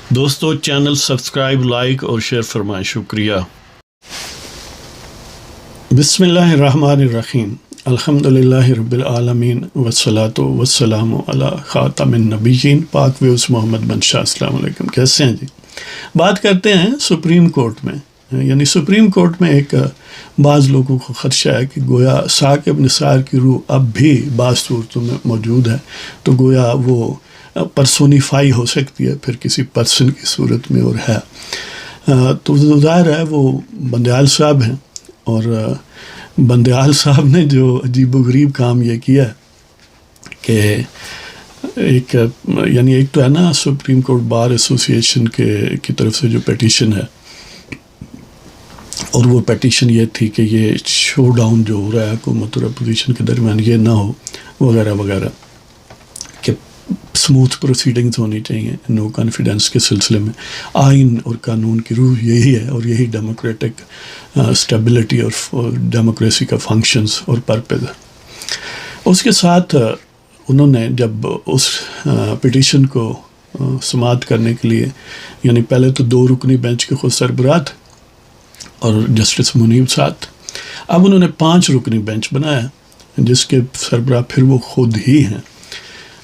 دوستو channel subscribe, like اور share فرمائیں، شکریہ۔ بسم اللہ الرحمن الرحیم، الحمدللہ رب العالمین والصلاة والسلام علی خاتم النبیین۔ پاک ویوز محمد بن شاہ، السلام علیکم، کیسے ہیں جی؟ بات کرتے ہیں سپریم کورٹ میں، یعنی سپریم کورٹ میں ایک بعض لوگوں کو خدشہ ہے کہ گویا ثاقب نثار کی روح اب بھی بعض صورتوں میں موجود ہے، تو گویا وہ پرسونیفائی ہو سکتی ہے پھر کسی پرسن کی صورت میں اور ہے۔ تو ظاہر ہے وہ بندیال صاحب ہیں، اور بندیال صاحب نے جو عجیب و غریب کام یہ کیا ہے کہ ایک تو ہے نا سپریم کورٹ بار ایسوسی ایشن کی طرف سے جو پیٹیشن ہے، اور وہ پیٹیشن یہ تھی کہ یہ شو ڈاؤن جو ہو رہا ہے حکومت اور اپوزیشن کے درمیان یہ نہ ہو، وغیرہ وغیرہ، کہ اسموتھ پروسیڈنگز ہونی چاہیے نو کانفیڈنس کے سلسلے میں۔ آئین اور قانون کی روح یہی ہے، اور یہی ڈیموکریٹک اسٹیبلٹی اور ڈیموکریسی کا فنکشنز اور پرپز ہے۔ اس کے ساتھ انہوں نے جب اس پٹیشن کو سماعت کرنے کے لیے، یعنی پہلے تو 2 رکنی بینچ کے خود سربراہ تھے اور جسٹس منیب صاحب، اب انہوں نے 5 رکنی بینچ بنایا جس کے سربراہ پھر وہ خود ہی ہیں،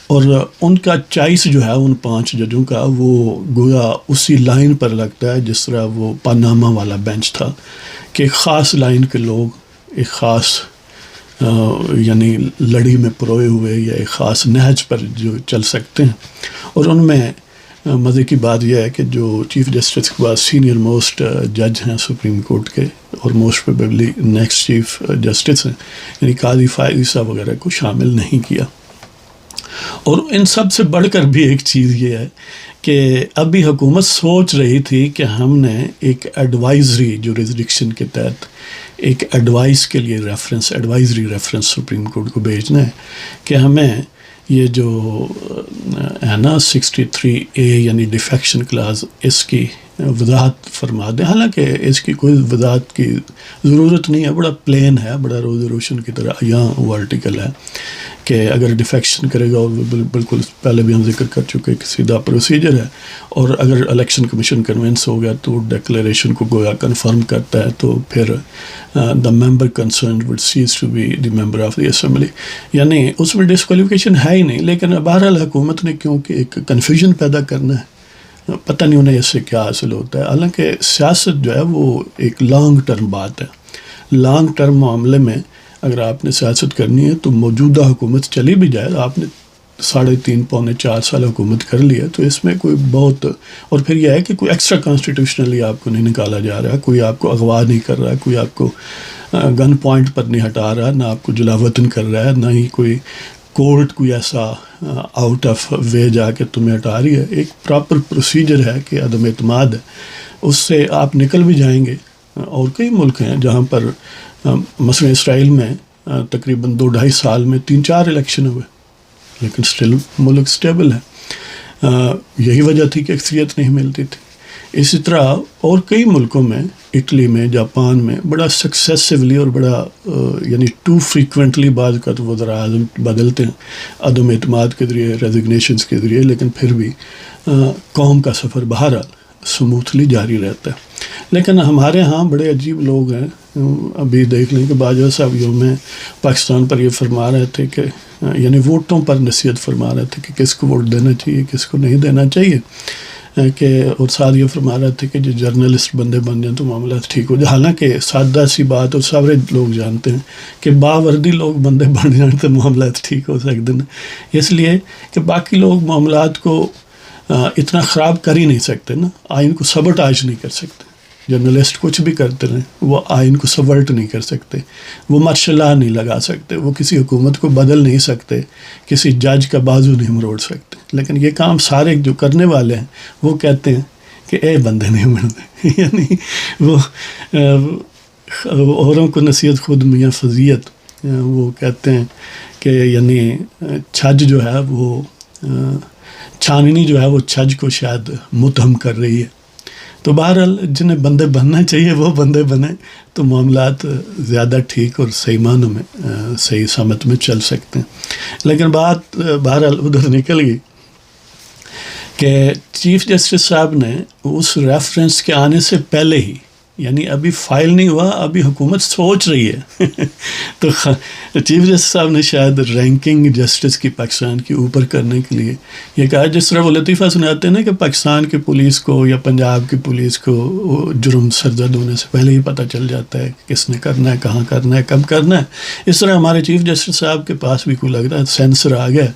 اور ان کا چائس جو ہے ان 5 ججوں کا وہ گویا اسی لائن پر لگتا ہے جس طرح وہ پاناما والا بینچ تھا، کہ ایک خاص لائن کے لوگ ایک خاص یعنی لڑی میں پروئے ہوئے یا ایک خاص نہج پر جو چل سکتے ہیں۔ اور ان میں مزے کی بات یہ ہے کہ جو چیف جسٹس کے بعد سینئر موسٹ جج ہیں سپریم کورٹ کے، اور most probably next chief justice ہیں، یعنی قاضی فائزی صاحب وغیرہ کو شامل نہیں کیا۔ اور ان سب سے بڑھ کر بھی ایک چیز یہ ہے کہ ابھی حکومت سوچ رہی تھی کہ ہم نے ایک ایڈوائزری جوریسڈکشن کے تحت ایک ایڈوائز کے لیے ایڈوائزری ریفرنس سپریم کورٹ کو بھیجنا ہے کہ ہمیں یہ جو ہے نا 63A یعنی ڈیفیکشن کلاز، اس کی وضاحت فرما دیں۔ حالانکہ اس کی کوئی وضاحت کی ضرورت نہیں ہے، بڑا پلین ہے، بڑا روز روشن کی طرح یہاں وہ آرٹیکل ہے کہ اگر ڈیفیکشن کرے گا، اور بالکل پہلے بھی ہم ذکر کر چکے کہ سیدھا پروسیجر ہے، اور اگر الیکشن کمیشن کنونس ہو گیا تو ڈکلیریشن کو گویا کنفرم کرتا ہے، تو پھر the member concerned would cease to be the member of the assembly, یعنی اس میں ڈسکوالیفیکیشن ہے ہی نہیں۔ لیکن بہرحال حکومت نے کیونکہ ایک کنفیوژن پیدا کرنا ہے، پتہ نہیں انہیں اس سے کیا حاصل ہوتا ہے۔ حالانکہ سیاست جو ہے وہ ایک لانگ ٹرم بات ہے، لانگ ٹرم معاملے میں اگر آپ نے سیاست کرنی ہے تو موجودہ حکومت چلی بھی جائے، آپ نے 3.5 پونے 4 سال حکومت کر لی ہے، تو اس میں کوئی بہت، اور پھر یہ ہے کہ کوئی ایکسٹرا کانسٹیٹیوشنلی آپ کو نہیں نکالا جا رہا، کوئی آپ کو اغوا نہیں کر رہا، کوئی آپ کو گن پوائنٹ پر نہیں ہٹا رہا، نہ آپ کو جلاوطن کر رہا ہے، نہ ہی کوئی کورٹ کوئی ایسا آؤٹ آف وے جا کے تمہیں ہٹا رہی ہے۔ ایک پراپر پروسیجر ہے کہ عدم اعتماد ہے، اس سے آپ نکل بھی جائیں گے۔ اور کئی ملک ہیں جہاں پر مثلا اسرائیل میں تقریباً 2-2.5 سال میں 3-4 الیکشن ہوئے، لیکن سٹل ملک سٹیبل ہے۔ یہی وجہ تھی کہ اکثریت نہیں ملتی تھی۔ اسی طرح اور کئی ملکوں میں، اٹلی میں، جاپان میں، بڑا سکسیسولی اور بڑا یعنی ٹو فریکوینٹلی بعض کا تو وزراء اعظم بدلتے ہیں عدم اعتماد کے ذریعے، ریزگنیشنز کے ذریعے، لیکن پھر بھی قوم کا سفر بہرحال سموتھلی جاری رہتا ہے۔ لیکن ہمارے ہاں بڑے عجیب لوگ ہیں، ابھی دیکھ لیں کہ باجوہ صاحب یوم پاکستان پر یہ فرما رہے تھے کہ یعنی ووٹوں پر نصیحت فرما رہے تھے کہ کس کو ووٹ دینا چاہیے، کس کو نہیں دینا چاہیے، کہ اور ساتھ یہ فرما رہے تھے کہ جو جرنلسٹ بندے بن جائیں تو معاملات ٹھیک ہو جائے۔ حالانکہ سادہ سی بات اور سارے لوگ جانتے ہیں کہ باوردی لوگ بندے بن جائیں تو معاملات ٹھیک ہو سکتے ہیں، اس لیے کہ باقی لوگ معاملات کو اتنا خراب کر ہی نہیں سکتے نا، آئین کو سبوٹاج نہیں کر سکتے۔ جرنلسٹ کچھ بھی کرتے رہیں، وہ آئین کو سبورٹ نہیں کر سکتے، وہ مارشل لا نہیں لگا سکتے، وہ کسی حکومت کو بدل نہیں سکتے، کسی جج کا بازو نہیں مروڑ سکتے۔ لیکن یہ کام سارے جو کرنے والے ہیں وہ کہتے ہیں کہ اے بندے نہیں بنتے، یعنی وہ اوروں کو نصیحت خود میاں فضیت، وہ کہتے ہیں کہ یعنی چھج جو ہے وہ چھاننی جو ہے وہ چھج کو شاید متہم کر رہی ہے۔ تو بہرحال جنہیں بندے بننا چاہیے وہ بندے بنیں تو معاملات زیادہ ٹھیک اور صحیح معنوں میں صحیح سمت میں چل سکتے ہیں۔ لیکن بات بہرحال ادھر نکل گئی کہ چیف جسٹس صاحب نے اس ریفرنس کے آنے سے پہلے ہی، یعنی ابھی فائل نہیں ہوا، ابھی حکومت سوچ رہی ہے تو چیف جسٹس صاحب نے شاید رینکنگ جسٹس کی پاکستان کی اوپر کرنے کے لیے یہ کہا، جس طرح وہ لطیفہ سناتے ہیں نا کہ پاکستان کی پولیس کو یا پنجاب کی پولیس کو جرم سرزد ہونے سے پہلے ہی پتہ چل جاتا ہے کہ کس نے کرنا ہے، کہاں کرنا ہے، کب کرنا ہے. اس طرح ہمارے چیف جسٹس صاحب کے پاس بھی کوئی لگ رہا ہے سینسر آ گیا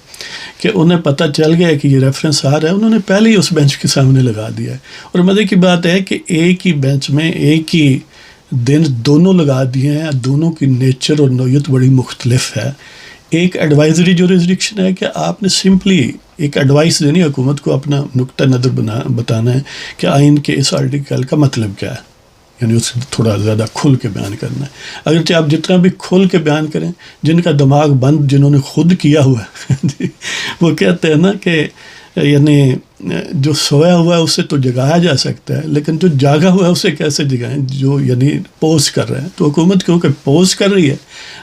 کہ انہیں پتہ چل گیا کہ یہ ریفرنس آ رہا ہے، انہوں نے پہلے ہی اس بینچ کے سامنے لگا دیا ہے. اور مزے کی بات ہے کہ ایک ہی بینچ میں ایک ہی دن دونوں لگا دیے ہیں، دونوں کی نیچر اور نوعیت بڑی مختلف ہے. ایک ایڈوائزری جورسڈکشن ہے کہ آپ نے سمپلی ایک ایڈوائس دینی حکومت کو، اپنا نقطہ نظر بتانا ہے کہ آئین کے اس آرٹیکل کا مطلب کیا ہے، یعنی اس تھوڑا زیادہ کھل کے بیان کرنا ہے. اگرچہ آپ جتنا بھی کھل کے بیان کریں، جن کا دماغ بند جنہوں نے خود کیا ہوا ہے وہ کہتے ہیں نا کہ یعنی جو سویا ہوا ہے اسے تو جگایا جا سکتا ہے، لیکن جو جاگا ہوا ہے اسے کیسے جگائیں، جو یعنی پوز کر رہے ہیں. تو حکومت کیونکہ پوز کر رہی ہے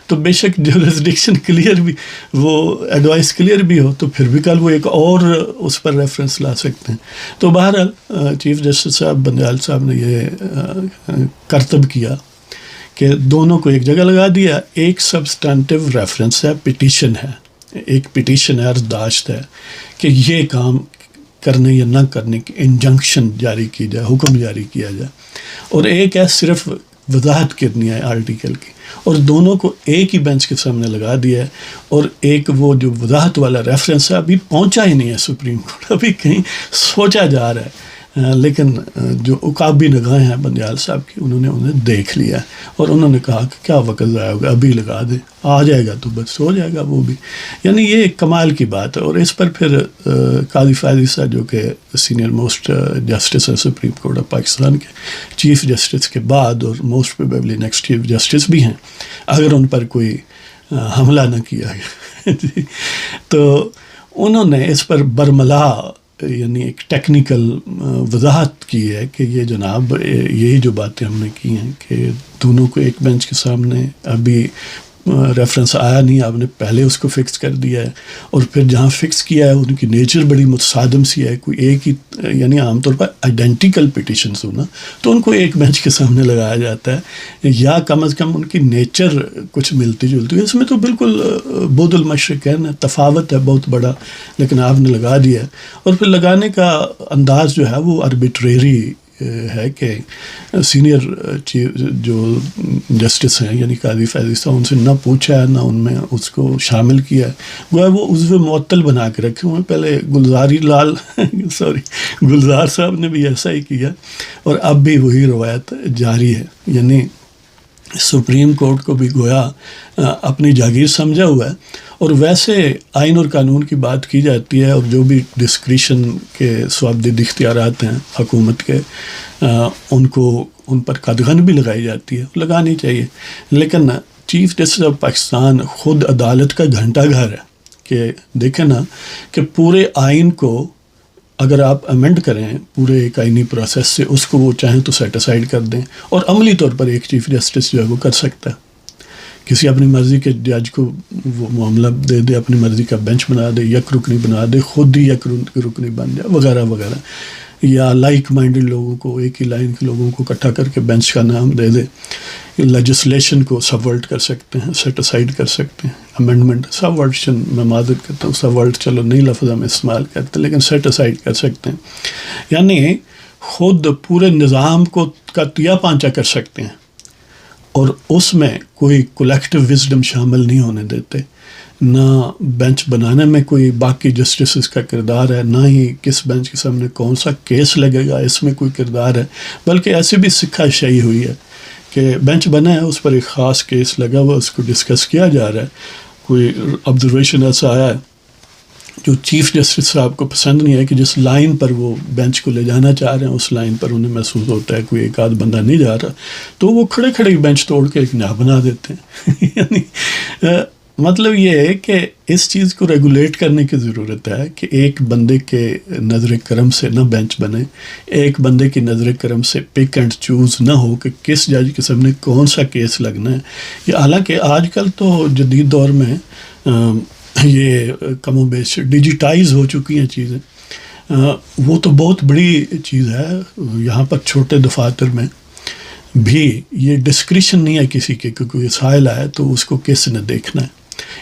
تو بے شک جورسڈکشن کلیئر بھی، وہ ایڈوائس کلیئر بھی ہو تو پھر بھی کل وہ ایک اور اس پر ریفرنس لا سکتے ہیں. تو بہرحال چیف جسٹس صاحب بندیال صاحب نے یہ کرتب کیا کہ دونوں کو ایک جگہ لگا دیا. ایک سبسٹانٹیو ریفرنس ہے، پٹیشن ہے، ایک پٹیشن ہے، عرضداشت ہے کہ یہ کام کرنے یا نہ کرنے کی انجنکشن جاری کی جائے، حکم جاری کیا جائے. اور ایک ہے صرف وضاحت کرنی ہے آرٹیکل کی، اور دونوں کو ایک ہی بینچ کے سامنے لگا دیا ہے. اور ایک وہ جو وضاحت والا ریفرنس ہے ابھی پہنچا ہی نہیں ہے سپریم کورٹ، ابھی کہیں سوچا جا رہا ہے. لیکن جو عقابی نگاہیں ہیں بندیال صاحب کی، انہوں نے انہیں دیکھ لیا اور انہوں نے کہا کہ کیا وقت ضائع ہوگا، ابھی لگا دیں، آ جائے گا تو بس ہو جائے گا وہ بھی. یعنی یہ ایک کمال کی بات ہے. اور اس پر پھر قاضی فاضل صاحب جو کہ سینئر موسٹ جسٹس ہے سپریم کورٹ آف پاکستان کے، چیف جسٹس کے بعد اور most probably next chief justice بھی ہیں اگر ان پر کوئی حملہ نہ کیا گیا تو انہوں نے اس پر برملا یعنی ایک ٹیکنیکل وضاحت کی ہے کہ یہ جناب یہی جو باتیں ہم نے کی ہیں کہ دونوں کو ایک بینچ کے سامنے ابھی ریفرنس آیا نہیں، آپ نے پہلے اس کو فکس کر دیا ہے. اور پھر جہاں فکس کیا ہے ان کی نیچر بڑی متصادم سی ہے، کوئی ایک ہی یعنی عام طور پر آئیڈینٹیکل پٹیشنز ہونا تو ان کو ایک بینچ کے سامنے لگایا جاتا ہے، یا کم از کم ان کی نیچر کچھ ملتی جلتی ہے. اس میں تو بالکل بعد المشرقین ہے، تفاوت ہے بہت بڑا، لیکن آپ نے لگا دیا ہے. اور پھر لگانے کا انداز جو ہے وہ آربیٹریری ہے کہ سینئر جو جسٹس ہیں یعنی قاضی فاضل صاحب، ان سے نہ پوچھا ہے، نہ ان میں اس کو شامل کیا ہے، گویا وہ عضو معطل بنا کے رکھے ہوئے ہیں. پہلے گلزار صاحب نے بھی ایسا ہی کیا اور اب بھی وہی روایت جاری ہے. یعنی سپریم کورٹ کو بھی گویا اپنی جاگیر سمجھا ہوا ہے. اور ویسے آئین اور قانون کی بات کی جاتی ہے اور جو بھی ڈسکریشن کے صوابدید اختیارات ہیں حکومت کے، ان پر قدغن بھی لگائی جاتی ہے، لگانی چاہیے. لیکن چیف جسٹس آف پاکستان خود عدالت کا گھنٹہ گھر ہے کہ دیکھیں نا کہ پورے آئین کو اگر آپ امینڈ کریں پورے ایک آئینی پروسیس سے، اس کو وہ چاہیں تو سیٹ اسائڈ کر دیں، اور عملی طور پر ایک چیف جسٹس جو ہے وہ کر سکتا ہے. کسی اپنی مرضی کے جج کو وہ معاملہ دے دے، اپنی مرضی کا بینچ بنا دے، یک رکنی بنا دے، خود ہی یک رکنی بن جائے وغیرہ وغیرہ، یا لائک مائنڈڈ لوگوں کو، ایک ہی لائن کے لوگوں کو اکٹھا کر کے بینچ کا نام دے دے. لیجسلیشن کو سبورٹ کر سکتے ہیں، سیٹ اسائڈ کر سکتے ہیں. امینڈمنٹ سبورٹشن میں معذرت کرتا ہوں، سبورٹ چلو نہیں لفظ ہم استعمال کرتے، لیکن سیٹ اسائڈ کر سکتے ہیں. یعنی خود پورے نظام کو کا تیا پانچا کر سکتے ہیں، اور اس میں کوئی کولیکٹیو وزڈم شامل نہیں ہونے دیتے. نہ بینچ بنانے میں کوئی باقی جسٹسز کا کردار ہے، نہ ہی کس بینچ کے سامنے کون سا کیس لگے گا اس میں کوئی کردار ہے، بلکہ ایسی بھی سکھا شائی ہوئی ہے کہ بینچ بنا ہے، اس پر ایک خاص کیس لگا ہوا، اس کو ڈسکس کیا جا رہا ہے. کوئی آبزرویشن ایسا آیا ہے جو چیف جسٹس صاحب کو پسند نہیں ہے کہ جس لائن پر وہ بینچ کو لے جانا چاہ رہے ہیں اس لائن پر انہیں محسوس ہوتا ہے کوئی ایک آدھ بندہ نہیں جا رہا، تو وہ کھڑے کھڑے بینچ توڑ کے ایک نیا بنا دیتے ہیں. یعنی مطلب یہ ہے کہ اس چیز کو ریگولیٹ کرنے کی ضرورت ہے کہ ایک بندے کے نظر کرم سے نہ بینچ بنے، ایک بندے کی نظر کرم سے پک اینڈ چوز نہ ہو کہ کس جج کے سامنے کون سا کیس لگنا ہے. یہ حالانکہ آج کل تو جدید دور میں یہ کم و بیش ڈیجیٹائز ہو چکی ہیں چیزیں. وہ تو بہت بڑی چیز ہے. یہاں پر چھوٹے دفاتر میں بھی یہ ڈسکریشن نہیں ہے کسی کے کہ کوئی سائل آئے تو اس کو کس نے دیکھنا ہے.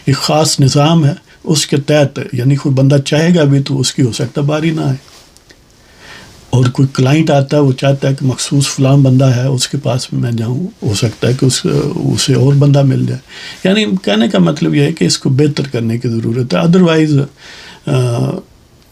ایک خاص نظام ہے اس کے تحت، یعنی کوئی بندہ چاہے گا بھی تو اس کی ہو سکتا باری نہ آئے. اور کوئی کلائنٹ آتا ہے وہ چاہتا ہے کہ مخصوص فلاں بندہ ہے اس کے پاس میں جاؤں، ہو سکتا ہے کہ اسے اور بندہ مل جائے. یعنی کہنے کا مطلب یہ ہے کہ اس کو بہتر کرنے کی ضرورت ہے. ادروائز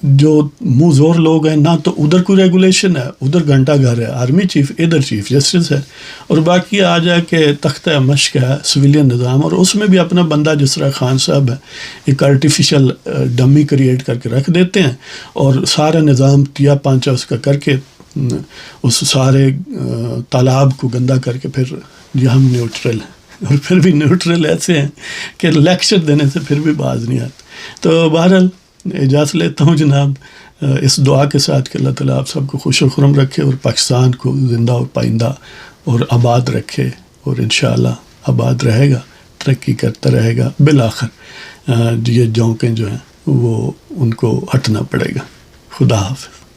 جو منہ زور لوگ ہیں، نہ تو ادھر کوئی ریگولیشن ہے، ادھر گھنٹہ گھر ہے، آرمی چیف، ادھر چیف جسٹس ہے، اور باقی آ جائے کہ تختہ مشق ہے سویلین نظام، اور اس میں بھی اپنا بندہ جس طرح خان صاحب ہے ایک آرٹیفیشل ڈمی کریٹ کر کے رکھ دیتے ہیں، اور سارا نظام تیا پانچا اس کا کر کے اس سارے تالاب کو گندا کر کے پھر یہ ہم نیوٹرل ہیں، اور پھر بھی نیوٹرل ایسے ہیں کہ لیکچر دینے سے پھر بھی باز نہیں آتے. تو بہرحال اجازت لیتا ہوں جناب، اس دعا کے ساتھ کہ اللہ تعالیٰ آپ سب کو خوش و خرم رکھے اور پاکستان کو زندہ اور پائندہ اور آباد رکھے، اور انشاءاللہ آباد رہے گا، ترقی کرتا رہے گا. بالآخر یہ جونکیں جو ہیں وہ ان کو ہٹنا پڑے گا. خدا حافظ.